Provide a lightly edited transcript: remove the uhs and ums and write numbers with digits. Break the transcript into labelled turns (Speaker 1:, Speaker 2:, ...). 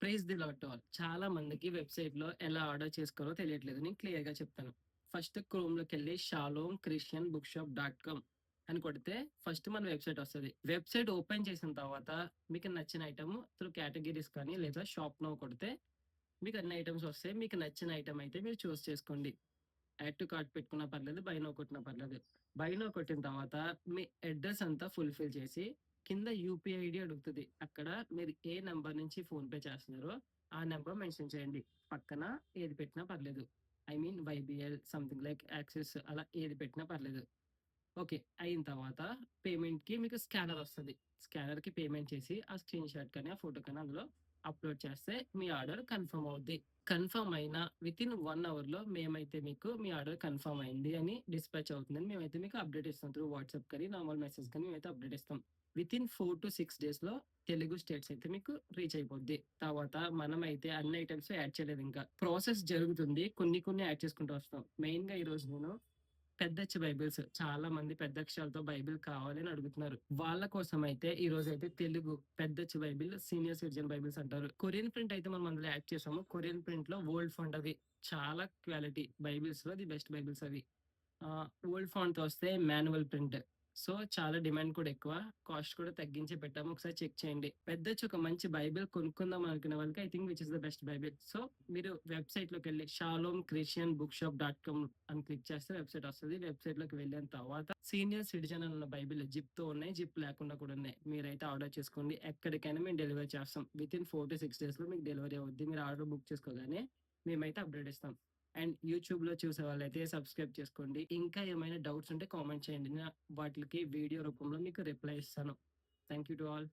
Speaker 1: Praise the lot all. చాలా మందికి వెబ్‌సైట్‌లో ఎలా ఆర్డర్ చేసుకోవాలో తెలియట్లేదు. నేను క్లియర్‌గా చెప్తాను. ఫస్ట్ క్రోమ్‌లోకెళ్ళి Shalom Christian book shop dot com అని కొడితే ఫస్ట్ మన వెబ్‌సైట్ వస్తది. వెబ్‌సైట్ ఓపెన్ చేసిన తర్వాత మీకు నచ్చిన ఐటెమ్ త్రూ కేటగరీస్ కానీ లేదా షాప్ నౌ కొడితే మీకు అన్ని ఐటెమ్స్ వస్తాయి. మీకు నచ్చిన ఐటెమ్ అయితే మీరు చూజ్ చేసుకోండి. యాడ్ టు కార్ట్ పెట్టుకున్నా పర్లేదు. బై నౌ కొట్టినా పర్లేదు. బై నౌ కొట్టిన తర్వాత మీ అడ్రెస్ అంతా ఫుల్‌ఫిల్ చేసి కింద యూపీఐ ఐడీ అడుగుతది. అక్కడ మీరు ఏ నంబర్ నుంచి ఫోన్‌పే చేస్తున్నారో ఆ నంబర్ మెన్షన్ చేయండి. పక్కన ఏది పెట్టినా పర్లేదు. I mean YBL something like axis అలా ఏది పెట్టినా పర్లేదు. ఓకే. అయిన తర్వాత పేమెంట్‌కి మీకు స్కానర్ వస్తది. స్కానర్‌కి పేమెంట్ చేసి ఆ స్క్రీన్ షాట్ కానీ, ఆ ఫోటో కానీ అందులో అప్‌లోడ్ చేస్తే మీ ఆర్డర్ కన్ఫర్మ్ అవుద్ది. కన్ఫర్మ్ అయిన వితిన్ 1 అవర్‌లో మేమైతే మీకు మీ ఆర్డర్ కన్ఫర్మ్ అయింది అని డిస్పాచ్ అవుతుందని మేమైతే మీకు అప్డేట్ ఇస్తాం. త్రూ వాట్సాప్ కానీ, నార్మల్ మెసేజ్ కానీ మేమైతే అప్డేట్ ఇస్తాం. వితిన్ 4-6 డేస్‌లో తెలుగు స్టేట్స్ అయితే మీకు రీచ్ అయిపోద్ది. తర్వాత మనమైతే అన్ని ఐటెమ్స్ యాడ్ చేయలేదింకా. ప్రాసెస్ జరుగుతుంది. కొన్ని కొన్ని యాడ్ చేసుకుంటూ వస్తాం. మెయిన్‌గా ఈరోజు నేను పెద్దచ్చి బైబిల్స్. చాలా మంది పెద్దక్షరాలతో బైబిల్ కావాలి అని అడుగుతున్నారు. వాళ్ళ కోసమైతే ఈరోజైతే తెలుగు పెద్దచ్చి బైబిల్, సీనియర్ సిటిజన్ బైబిల్స్ అంటారు. కొరియన్ ప్రింట్ అయితే మనం అందులో యాడ్ చేసాము. కొరియన్ ప్రింట్‌లో వరల్డ్ ఫాంట్ అవి. చాలా క్వాలిటీ బైబిల్స్‌లో ది బెస్ట్ బైబిల్స్ అవి. ఓల్డ్ ఫాంట్‌తో వస్తే మాన్యువల్ ప్రింట్. సో, చాలా డిమాండ్ కూడా ఎక్కువ. కాస్ట్ కూడా తగ్గించే పెట్టాము. ఒకసారి చెక్ చేయండి. పెద్దొచ్చి ఒక మంచి బైబిల్ కొనుక్కుందాం అనుకునే వాళ్ళకి I think which is the best Bible. So, మీరు వెబ్‌సైట్‌లోకెళ్ళి Shalom Christian book shop dot com అని క్లిక్ చేస్తే వెబ్‌సైట్ వస్తది. వెబ్‌సైట్‌లోకి వెళ్ళిన తర్వాత సీనియర్ సిటిజన్ అని ఉన్న బైబిల్ జిప్‌తో ఉన్నాయి. జిప్ లేకుండా కూడా ఉన్నాయి. మీరైతే ఆర్డర్ చేసుకోండి. ఎక్కడికైనా మేము డెలివరీ చేస్తాం. వితిన్ 4-6 డేస్‌లో మీకు డెలివరీ అవుద్ది. మీరు ఆర్డర్ బుక్ చేసుకోగానే మేమైతే అప్డేట్ ఇస్తాం. అండ్ యూట్యూబ్‌లో చూసేవాళ్ళైతే సబ్స్క్రైబ్ చేసుకోండి. ఇంకా ఏమైనా డౌట్స్ ఉంటే కామెంట్ చేయండి. వాటిలకి వీడియో రూపంలో మీకు రిప్లై ఇస్తాను. Thank you to all.